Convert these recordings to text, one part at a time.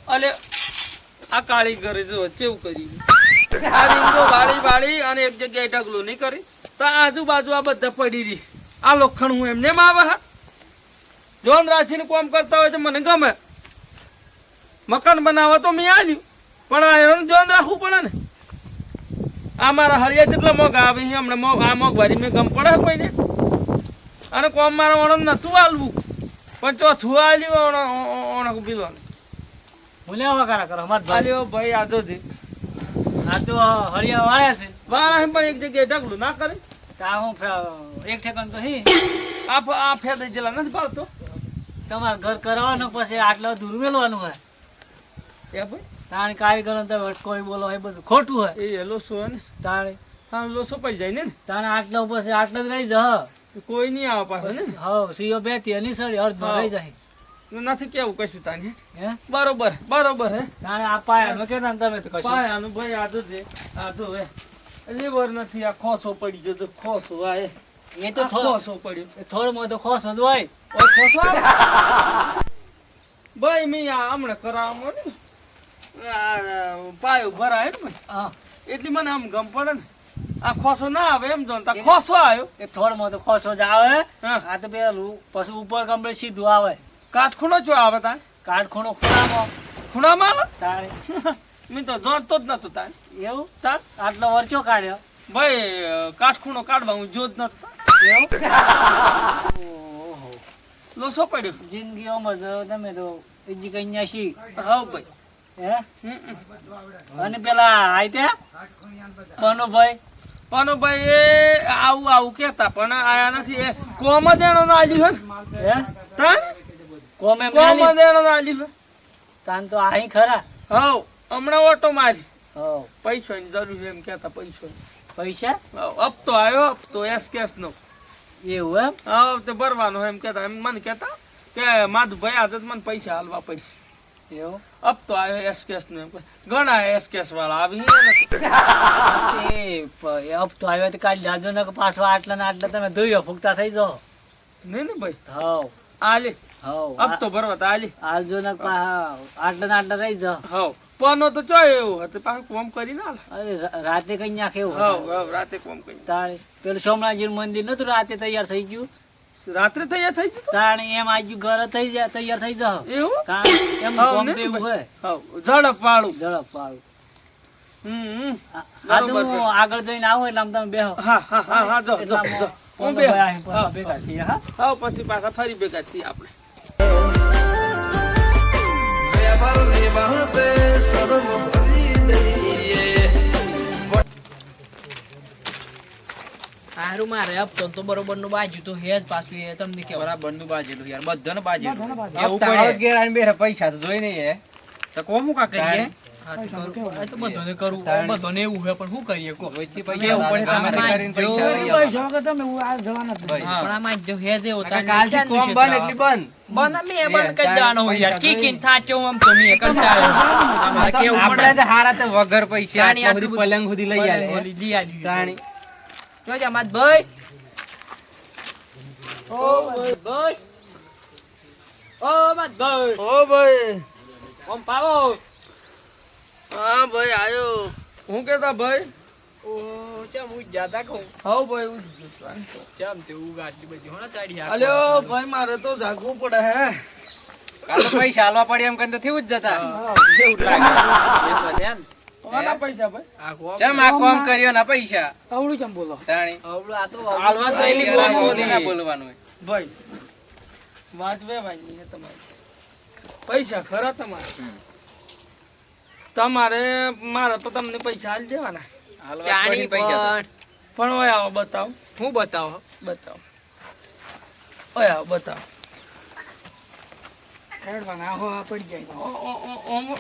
અલે આ કારીગર જો કેવું કર્યું આ રીંગો વાળી અને એક જગ્યાએ ઢગલો નહીં કરી તો આજુબાજુ આ બધા પડી રહી આ લોખંડ હું એમને આવે હા જોન રાખીને કામ કરતા હોય તો મને ગમે મકાન બનાવવા તો મેં આવ્યું પણ એનું ધ્યાન રાખવું પડે ને આ મારા હરિયા જેટલા મોગ આવે હમણાં આ મોંઘવારી મેં ગમ પડે કોઈને અને કોમ મારા ઓણમ નતું આલવું પણ ચોથું આલ્યું ઓણક પીવાનું બોલ્યા વગારા કરો અમાર આલ્યો ભાઈ આજો દે આ તો હળિયા વાળ્યા છે વાળા પણ એક જગ્યાએ ઢગલું ના કરે તા હું એક ઠેકાણ તો હી આ ફેદ જેલા નથી પાડતો તમારે ઘર કરવાનું પછી આટલા દૂર મેળવાનું હોય એ ભાઈ તાણે કારીગરો તો કોઈ બોલો એ બધું ખોટું હોય એ લોસો હે ને તાણે હા લોસો પડી જાય ને તાણે આટલા પછી આટલા જ રહી જા કોઈ નહીં આવે પાછો ને હવ સીઓ બેતી એની સડી અર્ધમાં રહી જાય નથી કેવું કશું તાને હે બરોબર હે તાણે આ પાયા કેતા ને તમે તો કશું પાયાનું ભાઈ આધું હે લીવર નથી આ ખોસો પડી ગયો તો ખોસો આ એ તો ખોસો પડ્યો થોડો મોટો ખોસો જ હોય ઓય ખોસો ભાઈ મેં આ હમણાં કરાવવામાં ને પાયો ભરાય ને હા એટલી મને આમ ગમ પડે ને આ ખોસો ના આવે એમ જો ખોસો આવ્યો એ થોડો મોટો ખોસો જ આવે હા. આ તો પેલું પછી ઉપર કમ્પ્લીટ સીધું આવે કાઠખૂણો જો આવે તાણ કાટખૂણો ખૂણામાં ખૂણામાં આવે તાણે મેં તો જોતો જ નતો તાણ એવું તાણ આટલો વરચો કાઢ્યો ભાઈ કાઠખૂણો કાઢવા હું જોત નતો એવું ઓહો લોસો પડ્યો જિંદગી અમર જો તમે તો બીજી કન્યા શી હા ભાઈ હે અને પેલા આઈ ત્યાં ભાઈ પણ ભાઈ એ આવું કેતા પણ આયા નથી એ કોમ જ એનો ના આલ્યું હે તાણ કોમે કોમ જ એનો ના આલ્યું તાન તો આહી ખરા હવ હમણાં ઓટો મારી હવ પૈસાની જરૂર એમ કેતા પૈસા હપ્તો આવ્યો હપ્તો કેસ નો એવું એમ હવે તે ભરવાનો એમ કેતા એમ મને કેતા કે માધુભાઈ આજે મને પૈસા હાલવા પડશે એવું હપ્તો આવ્યો એસકેસ નો એમ ઘણા એસકેસ વાળા આવી એ હપ્તો આવ્યો તો કાઢી જાજો ને પાછો આટલા ને આટલા તમે ધોયો ફૂગતા થઈ જાઓ નહીં ને ભાઈ હવ આલી હવ હપ્તો ભરવા તો આલી આલજો ને આટલા ને આટલા રહી જાઓ હવ પનો તો ચો એવું હતું પાછું કોમ કરી ના અરે રાતે કઈ નાખે એવું હવ રાતે કોમ કરી તાણે પેલું સોમનાથજી મંદિર નતું રાતે તૈયાર થઈ ગયું રાત્રે તૈયાર થઈ ગયું તાણે એમ આજુ ઘર થઈ જાય તૈયાર થઈ જાઓ એવું તાણે એમ કોમ તો એવું હોય હવ ઝડપ વાળું ઝડપ વાળું બરોબર હું છે. આગળ જઈને આવો એટલે આમ તમે બેહો હા જો એટલે આમ હું બે ભેગા છીએ હા હા પછી પાછા ફરી ભેગા છીએ આપણે હારું મારે હપ્તો તો બરોબર નું બાજુ તો હે જ પાછું એ તમને કેવું બરાબર નું બાજેલું યાર બધાને બાજેલું એવું પડે પૈસા તો જોઈ નહીં તો કોમું કા કરીએ તો બધાને કરવું બધાને એવું હે પણ શું કરીએ કો કેવું પડે તમારે કરીને પૈસા લઈ આવો. પણ આમાં જો હે જે હોતા કાલથી કોમ બંધ એટલી બંધ બંધ મે બંધ કરી જાણો હું યાર કી થાચો આમ તો મે કંટાળ્યો અમારે કેવું આપણે પડે જ હારા તો વગર પૈસા તાણી આટલી બધી પલંગ સુધી લઈ આલે લઈ આલી તાણી જોજા માત ભાઈ ઓ ભાઈ ઓ માત ભાઈ ઓ ભાઈ ઓમ પાવો હા ભાઈ આયો હું કેતા ભાઈ ઓ ચમ હું જાતા કહું હા ભાઈ ચમ તે ઉગાડલી બધી હોના સાડી અલ્યો ભાઈ મારે તો જાગવું પડે હે કાલ તો પૈસા હાલવા પડે એમ કરીને તો થયું જ જતા એવું લાગે એ બધેન કોના પૈસા ભાઈ આ કોમ ચમ આ કોમ કર્યો ના પૈસા આવડું ચમ બોલો તાણી આવડું આ તો હાલવા તો એની જરા બોલી. બોલી ના બોલવાનું હોય. ભાઈ વાત બે ભાઈ એ તમારી પૈસા ખરા તમારે મારે તો તમને પૈસા આલી દેવાના હાલવા ચાણી પડી પૈસા તો. પણ પણ ઓય આવો બતાવો હું બતાવો ઓય આવો બતાવો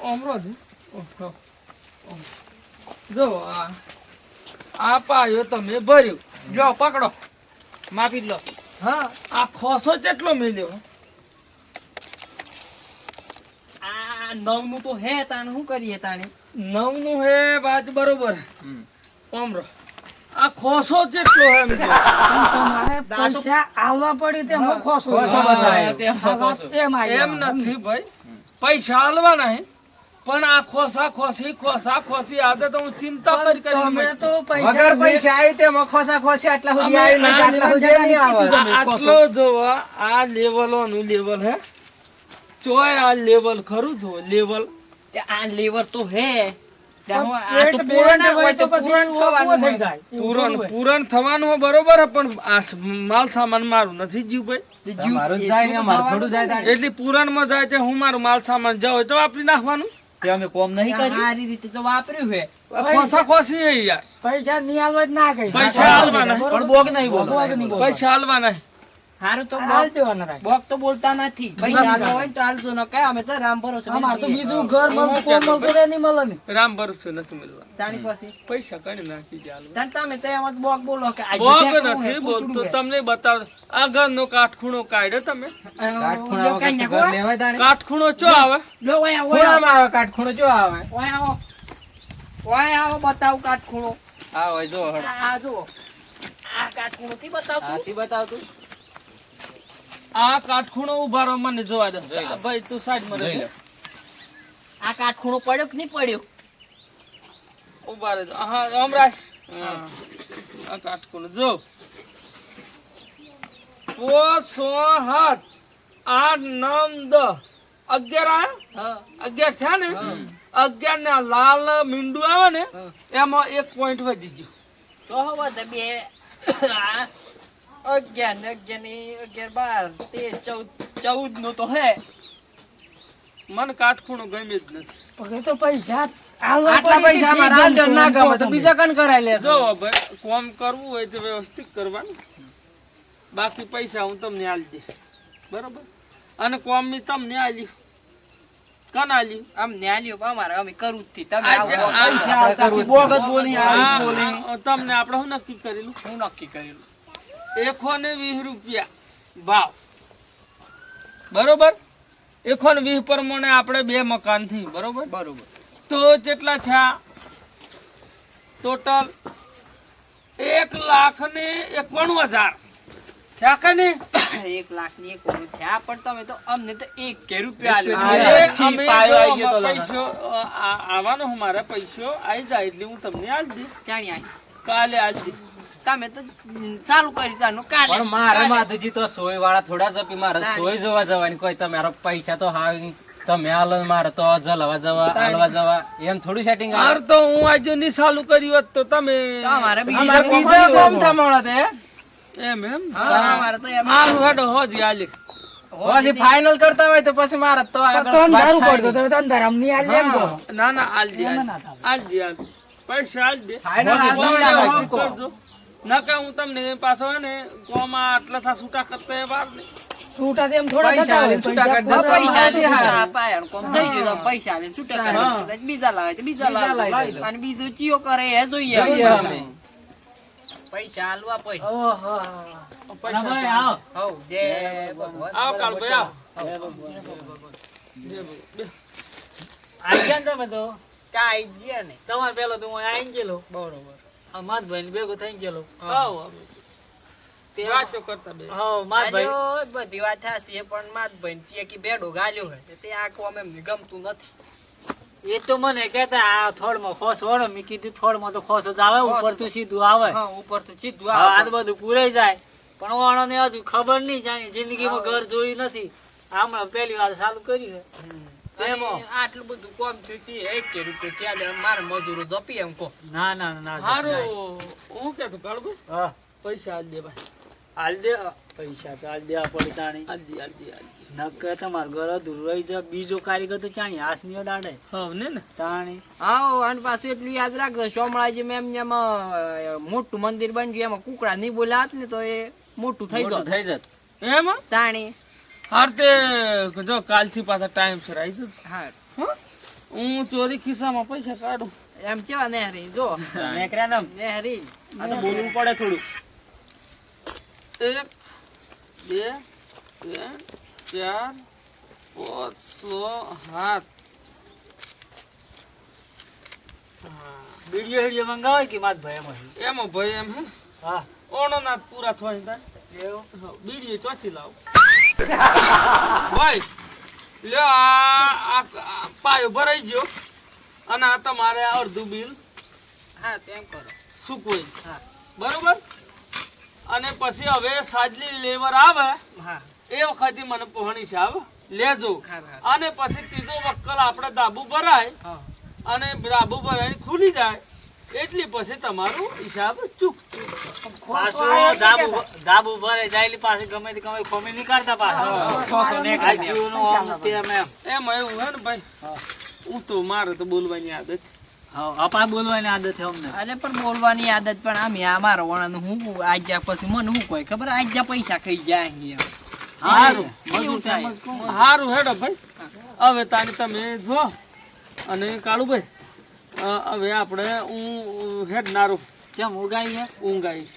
ઓમરો જ જો આ પાયો તમે ભર્યું જો પકડો માપી લો હા આ ખોસો કેટલો મેલ્યો આ નવનું તો હે તાણ શું કરીએ તાણી 9 નું હે વાત બરોબર ઓમરો આ ખોસો જેટલો હે એમ જો પૈસા આવવા પડે તે હું ખોસો ખોસો બતાવ્યો. એમ નથી ભાઈ પૈસા હાલવાના હે પણ આ ખોસા ખોસી આજે તો હું ચિંતા કરી તમે કરી તો વગર પૈસા આવી તે મખોસા ખોસી આટલા સુધી આવી નથી, આટલા સુધી નહીં આવે. આટલો જોવો આ લેવલોનું લેવલ હે ચોય આ લેવલ ખરું જો લેવલ તે આ લેવર તો હે તે હું આ પેટ તો બેન પૂરણ હોય તો હોય તો પછી પૂરણ ઓછું થઈ થવાનું જાય. પૂરણ થવાનું હોય બરોબર હે, પણ આ માલ સામાન મારું નથી જીવભાઈ. મારું જ જાય ને અમારું થોડું જાય તારે. એટલી પૂરણમાં જાય તે હું મારું માલ સામાન જાવ તો વાપરી નાખવાનું. તે અમે કોમ નહીં કર્યું. સારી રીતે તો વાપર્યું હે ખોસા ખોસી હે યાર, પૈસા નહીં આલવા જ ના કહી. પૈસા આલવાના. પણ બોગ નહીં બોલતો. બોગ નહીં બોલતો. પૈસા હાલવાના. હારું તો હાલ દેવાના રાખ. બોક તો બોલતા નથી પૈસા આલવા હોય ને તો આલજો ન કે અમે તો રામ ભરોસે અમાર તો બેસીએ. બીજું ઘર મળતું કોમ મળતું રે નહીં મળે નહીં. રામ ભરોસે નથી મળવા. તાણી પાસે પૈસા કાઢી નાખી દે હાલવા. તાણ તમે તો એમ જ બોક બોલો કે આજે બોગ દેખવું હે, નથી બોલતો, પૂછડું હે. તમને બતાવ. આ ઘરનો કાટખૂણો કાઢ્યો તમે. કાટખૂણા લો, કાંઈ વગર તો નાખો. ઘર લેવાય તારે. કાટખૂણો ચો આવે? લો, ઓય આવો, ઓય આવો. ખૂણામાં આવે કાટખૂણો ચો આવે. ઓય આવો. ઓય આવો, બતાવું કાટખૂણો. આ હોય જો હળ. આ જુઓ. આ કાટખૂણો થી બતાવતું. હાથી બતાવતું. આ કાટખૂણો ઉભા રહો, મને જોવા દે. ભાઈ તું સાઈડમાં જોઈ રહે. લો. આ કાટખૂણો પડ્યો કે નહીં પડ્યો? ઉભા રહેજો. હા અમરાજ. હા. આ કાટખૂણો જો. 5 6 7 8 9 10 11 હા. 11 છે ને? 11 ને આ લાલ મીંડું આવે ને એમાં 1 પોઈન્ટ વધી ગયું. તો હવે તો બે 11 ને 11 ની 11 12 13 14 નો તો હે. મને કાટખૂણો ગમે જ નથી. પણ એ તો પૈસા આલવા આટલા પડી પૈસા કે માં રાલ જણ ના ગમે તો તમે. બીજા કન કરાય લે. જો ભાઈ કોમ કરવું હોય તો વ્યવસ્થિત કરવાનું. બાકી પૈસા હું તમને આલી દઈશ બરોબર. અને કોમ ની તમને આલી કન આલી? આમ ન્યાલ્યો પણ અમારે અમે કરું જ થી. તમે આજે આવો. આ પૈસા આલતા થી બોગ જ બોલી આવી બોલી. તમને આપણે શું નક્કી કરેલું? હું નક્કી કરેલું 120 રૂપિયા ભાવ બરોબર. 120 પ્રમાણે આપણે 2 મકાન થી બરોબર. બરોબર. તો કેટલા થયા ટોટલ? 1,91,000 થયા કે નહીં? 1 લાખ ની એક ઓળું થયા પણ તમે તો અમને તો 1 રૂપિયા અરે, આલ્યો. અમે જો પૈસો આવવાનો હું મારા પૈસો આવી જાય એટલે હું તમને આલી દઈશ. જાણી આઈ. કાલે આલી દઈશ. તમે તો ચાલુ કરી તાનું કાલે. પણ મારે માધુજી તો સોય વાળા થોડા જપી મારે સોય જોવા જવાની કોઈ તમારા પૈસા તો હાવ તમે હાલો મારે તો જલવા જવા હાલવા જવા એમ થોડું સેટિંગ આવે. હાર તો હું આજે ની ચાલુ કરી હોત તો તમે તો અમારે બીજી અમારે જગ્યાએ બીજા મળ્યો. કોમ થા તે એમ હા, અમારે તો એમ. હારું હેડો હોજી આલી. પછી ફાઇનલ કરતા હોય તો પછી મારે તો આગળ તો વાત અંધારું થાય પડતું તમે તો અંધારામ નહીં આલી એમ કહો. ના ના આલી એમ દે ના ચાલે. આલી દે પૈસા આલી દે. Final આલતા કોમ હોય તો વ્યવસ્થિત કહો. કરજો. ના કે હું તમને પાછો હે ને કોમાં આટલા થા છૂટા કરતા વાર નહીં. છૂટા તેમ થોડા પૈસા થતા હોય. આલીને છૂટા કરી પૈસા દેતા. પૈસા પૈસા આલીને આલીને છૂટા અપાય. કોમ થઈ ગયું તો પૈસા આલીને છૂટા કરે. હા. બીજા લાવે તો બીજા બીજા લાવે. લાવી દે. અને બીજું ચિયો કરે એ જોઈએ. જોઈએ અમે. પૈસા આલવા પડે. ઓહો. પૈસા ભાઈ આવો. હઉ, જય ભગવાન. આવ કાળભાઈ આવ. આઈ ગયા ને તમે તો કાંઈ જ્યાં નહીં. તમારે પેલો તો હું આઈ ગયેલો બરોબર. આ માધભાઈ ને ભેગો થઈ ગયેલો આવ હવે. તે વાતો કરતા બે. હા માધભાઈ આલ્યો, બધી વાત થાશે પણ માધભાઈ ચેકી ભેડો ગાલ્યો હે તે આ કોમ એમને ગમતું નથી. એ તો મને કહેતા આ થોડમાં ખોસ વળો મેં કીધું થોડમાં તો ખોસ જ આવે ઉપર તો સીધું આવે હા, ઉપર તો સીધું હા આ આવે. તો બધું પૂરાઈ જાય પણ વાણો ને હજુ ખબર નહીં જાણી જિંદગીમાં ઘર જોયું નથી હમણાં પહેલી વાર ચાલુ કર્યું છે અને એમાં આટલું બધું કોમ થયું તી 1 રૂપિયા ત્યાં દે મારે મજૂરો જપી એમ કહો. ના ના ના હારું હું કેતો કાળભાઈ હા પૈસા આલી દે ભાઈ. હાલ દે પૈસા તો હાલ દેવા પડી તાણી આલી દે આલી દે આલી દે. નક્કે તમારું ઘર અધૂરું રહી જાય બીજો કારીગર તો ચાણી હાથ ની અડાડે હા ને ને તાણી હા, અને પાછું એટલું યાદ રાખજો સોમળાજી મેમ ને એમાં મોટું મંદિર બની ગયું એમાં કુકડા નહીં બોલ્યા ને તો એ મોટું થઈ મોટું ગયું થઈ જત એમ તાણી. હાર તે જો કાલથી પાછા ટાઈમ સર આવી જજો. હા, હા હું ચોરી ખિસ્સામાં પૈસા કાઢું. એમ કેવા નેહરી જો નેકર્યા ને નેહરી આ તો બોલવું પડે થોડું 1 2 3 4 5 6 7 વિડીયો હિડીયો મંગાવાય કે માધભાઈ એમાં એમાં ભાઈ એમ હે ને હા ઓણો ના પૂરા થવાની થાય. એવું હા, બીડીએ ચોથી લાવ ભાઈ લ્યો આ પાયો ભરાઈ ગયો અને આ તમારે અડધું બિલ હા તેમ કરો. શું કોઈ હા. બરોબર. અને પછી હવે સાજલી લેવર આવે હા એ વખતે મને પહોંચી હિસાબ લેજો. હા, હા. અને પછી ત્રીજો વક્કલ આપણે ધાબુ ભરાય હા. અને ધાબુ ભરાઈને ખુલી જાય એટલી પછી તમારું હિસાબ ચૂકતું. પાછું ધાબુ ભરે જાય એટલે પાછું ગમે તે ગમે ખોમી નહીં કાઢતા પાછું. આ જીવનું આમ ને તેમ એમ. એમ એવું હે ને ભાઈ, હું તો મારે તો બોલવાની આદત. હા, આપા બોલવાની આદત છે અમને. અરે પણ બોલવાની આદત પણ આમ અમારો વણાનું હું આજ જા પછી મને હું કોઈ ખબર આજ જા પૈસા ખાઈ જાય અહીંયા. હારું. એવું થાય. મજૂર કોણ? સારું હેડો ભાઈ, હવે તાને તમે જો અને કાળુભાઈ હવે આપણે હું હેડનારું ચમ ઉગાઈ છે? ઊંઘ આવીશ.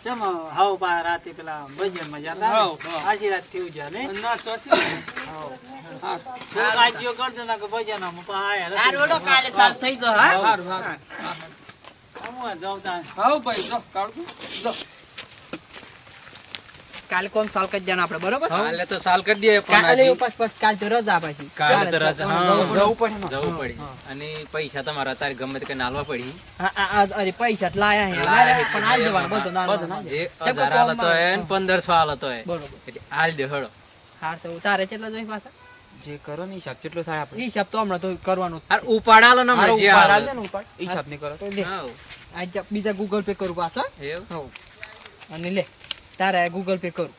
ચમ હાવ પા રાતે પેલા ભજનમાં જતા હાવ, ને? હાવ. આછી રાત થયું છે ને? ના ચોથી હાવ. હા થોડુંક આજીઓ કરજો ને કે ભજનમાં પા આયા હારું હેડો, કાલે સાલ થઈ જશે, હા? સારું સારું. હું જાઉં તાં. હા ભાઈ જો કાળુભાઈ જો. કાલે કોમ સાલ કરી દેવાનું આપણે, બરોબર? કાલે તો સાલ કરી દઈએ પણ કાલે હજી પછી કાલ તો રજા પછી. કાલે તો ચાલે, રજા, ચાલે, હા, જવું પડે. જવું પડી. અને પૈસા તમારા અત્યારે ગમે તે કઈ નાલવા પડી. અરે પૈસા જ લાયા હે. લાયા હે. પણ આલ દેવાનું બધું નાનું. જે ચમ 1000 હાલ હતો એ ને 1500 હાલ હતો એ. બરોબર. એટલે હાલ દે હેડો. હાર તો તારે કેટલા જોઈ પાછા? જે કરો ને હિસાબ કેટલો થાય આપણે હિસાબ તો હમણાં તો કરવાનું જ હાર ઉપાડ હાલો ને હમણાં જે ઉપાડ હાલ. આલે ને ઉપાડ હિસાબ નહીં કરો છે. લે, હાવ. આજ જા બીજા ગૂગલ પે કરું પાછા. એવું? અને લે તારે ગૂગલ પે કરું.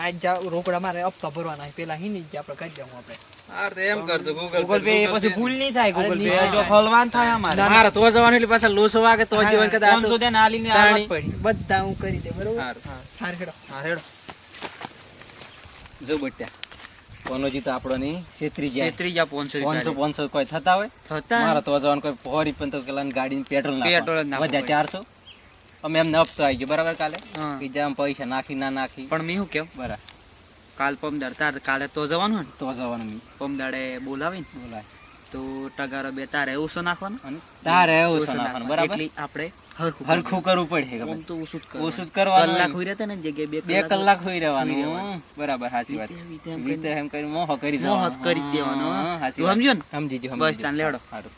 આજ જા રોકડા મારે હપ્તા ભરવાના છે. પેલા હિની જ આપણે કરી દઉં આપણે. હાર તો એમ કરતો ગૂગલ ગૂગલ પે પછી ભૂલ નહીં થાય અરે ગૂગલ નહીં પે જો થાય. ખોલવાન થાય અમારે મારે તો જવાનું એટલે પાછા લોસો વાગે તો જ જીવન કદાચ 500 દે ને આલીને તાણી. આવત પડી બધા હું કરી દે, બરોબર? હાર. હાર હેડો. હા હેડો જો બટ્યા કોનોજી તો આપણો ની છેતરી જાય. છેતરી જા 500 500 કોઈ થતા હોય થતા મારે તો જવાનું કોઈ ફોરી પણ તો પેલા ગાડી પેટ્રોલ પેટ્રોલ જ નાખવું વધ્યા 400 અમે એમને હપ્તો આવી ગયો બરાબર કાલે હા. કે જામ પૈસા નાખી ના નાખી પણ મેં શું કેમ બરાબર કાલ પમદાડ તાર કાલે તો જવાનું ને તો જવાનું મી પમદાડે બોલાવીને બોલાય તો ટગારો બે તારે ઓછો નાખવાનો અને તારે એવું ઓછો નાખવાનું નાખવાનો. બરાબર એટલે આપણે હરખું હરખું કરવું પડે આમ ગમે તો ઓછું જ ઓછું જ કરવાનું. કરવાનું. કલાક હોય રહેતા ને જગ્યાએ 2 કલાક હોઈ હોઈ રહેવાનું રહેવાનું. બરાબર સાચી વાત વીતે એમ વીતે એમ કરી મોહ કરી મોહ જવાનું. કરી જ દેવાનો. હા, સાચી તું વાત. સમજ્યો ને? સમજી ગયો, બસ સમજી તાન ગયો. લેવડો. સારું.